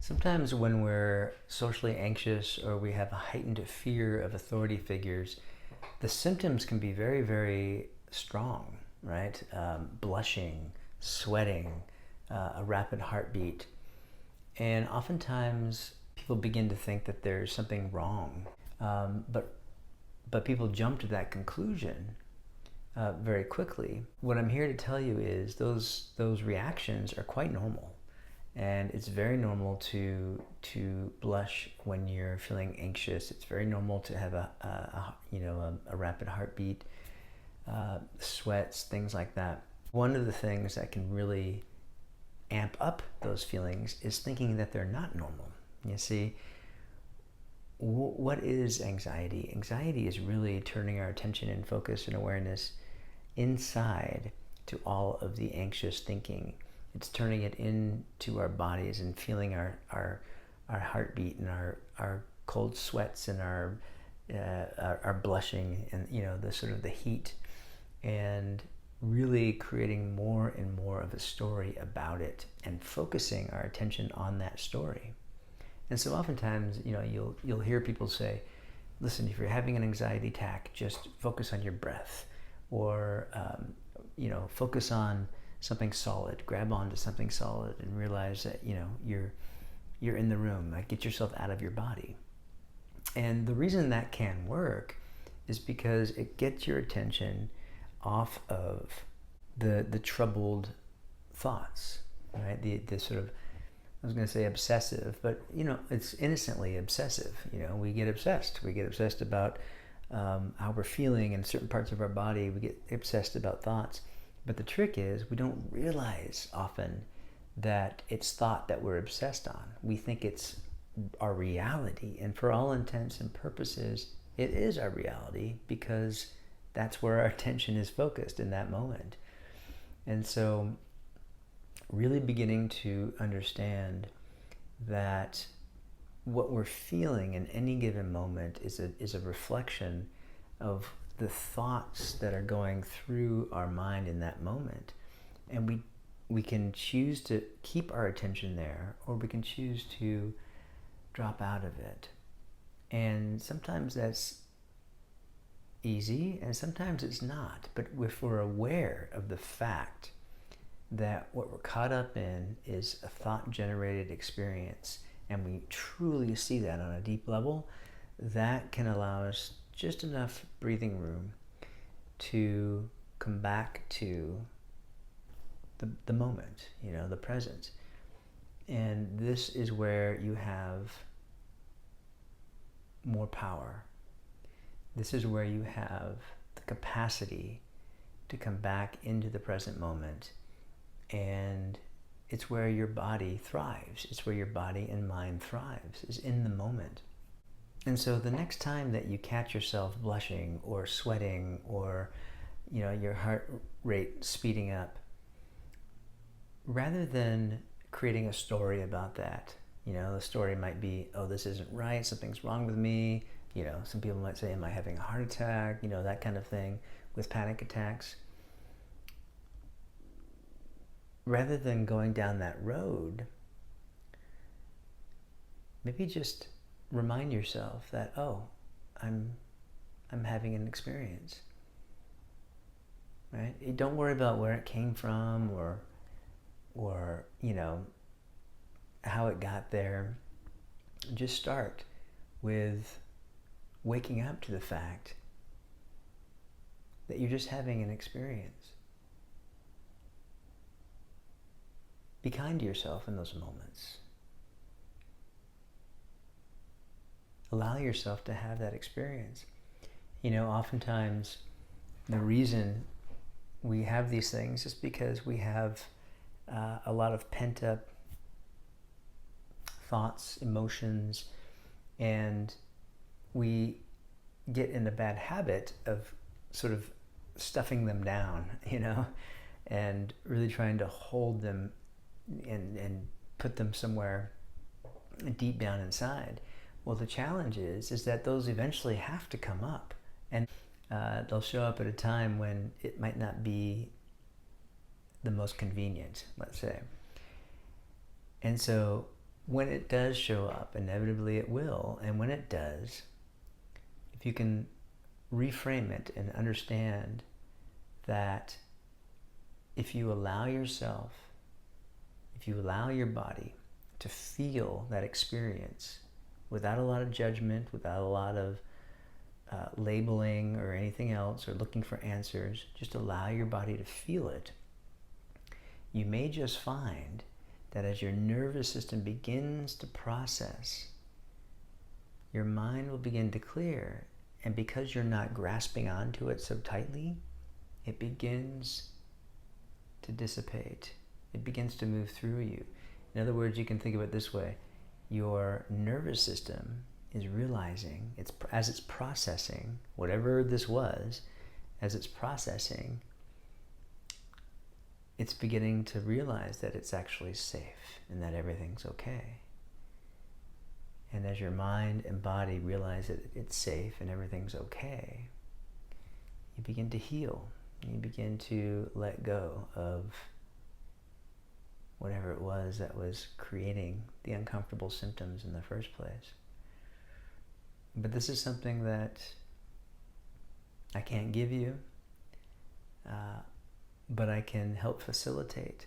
Sometimes when we're socially anxious or we have a heightened fear of authority figures, the symptoms can be very, very strong, right? Blushing, sweating, a rapid heartbeat. And oftentimes people begin to think that there's something wrong. But people jump to that conclusion very quickly. What I'm here to tell you is those reactions are quite normal, and it's very normal to blush when you're feeling anxious. It's very normal to have a rapid heartbeat, sweats, things like that. One of the things that can really amp up those feelings is thinking that they're not normal. You see, what is anxiety? Anxiety is really turning our attention and focus and awareness inside to all of the anxious thinking. It's turning it into our bodies and feeling our heartbeat and our cold sweats and our blushing and the sort of the heat, and really creating more and more of a story about it and focusing our attention on that story. And so oftentimes, you'll hear people say, listen, if you're having an anxiety attack, just focus on your breath, or focus on something solid, grab onto something solid and realize that you're in the room. Like, get yourself out of your body. And the reason that can work is because it gets your attention off of the troubled thoughts, right? The sort of, I was going to say obsessive, but it's innocently obsessive. We get obsessed. We get obsessed about how we're feeling in certain parts of our body. We get obsessed about thoughts. But the trick is we don't realize often that it's thought that we're obsessed on. We think it's our reality. And for all intents and purposes, it is our reality, because that's where our attention is focused in that moment. And so really beginning to understand that what we're feeling in any given moment is a reflection of the thoughts that are going through our mind in that moment. And we can choose to keep our attention there, or we can choose to drop out of it. And sometimes that's easy, and sometimes it's not. But if we're aware of the fact that what we're caught up in is a thought-generated experience, and we truly see that on a deep level, that can allow us just enough breathing room to come back to the moment, the present. And this is where you have more power. This is where you have the capacity to come back into the present moment. And it's where your body thrives. It's where your body and mind thrives, is in the moment. And so the next time that you catch yourself blushing or sweating, or your heart rate speeding up, rather than creating a story about that, the story might be, oh, this isn't right, something's wrong with me. Some people might say, am I having a heart attack? That kind of thing with panic attacks. Rather than going down that road, maybe just remind yourself that, oh, I'm having an experience, right? Don't worry about where it came from or how it got there. Just start with waking up to the fact that you're just having an experience. Be kind to yourself in those moments. Allow yourself to have that experience. Oftentimes the reason we have these things is because we have a lot of pent-up thoughts, emotions, and we get in a bad habit of sort of stuffing them down, and really trying to hold them and put them somewhere deep down inside. Well, the challenge is that those eventually have to come up, and they'll show up at a time when it might not be the most convenient, let's say. And so when it does show up, inevitably it will, and when it does, if you can reframe it and understand that if you allow yourself, if you allow your body to feel that experience without a lot of judgment, without a lot of labeling or anything else, or looking for answers, just allow your body to feel it, you may just find that as your nervous system begins to process, your mind will begin to clear. And because you're not grasping onto it so tightly, it begins to dissipate. It begins to move through you. In other words, you can think of it this way. Your nervous system is realizing, as it's processing, whatever this was, as it's processing, it's beginning to realize that it's actually safe and that everything's okay. And as your mind and body realize that it's safe and everything's okay, you begin to heal. You begin to let go of whatever it was that was creating the uncomfortable symptoms in the first place. But this is something that I can't give you, but I can help facilitate,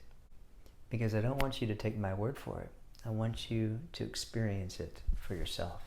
because I don't want you to take my word for it. I want you to experience it for yourself.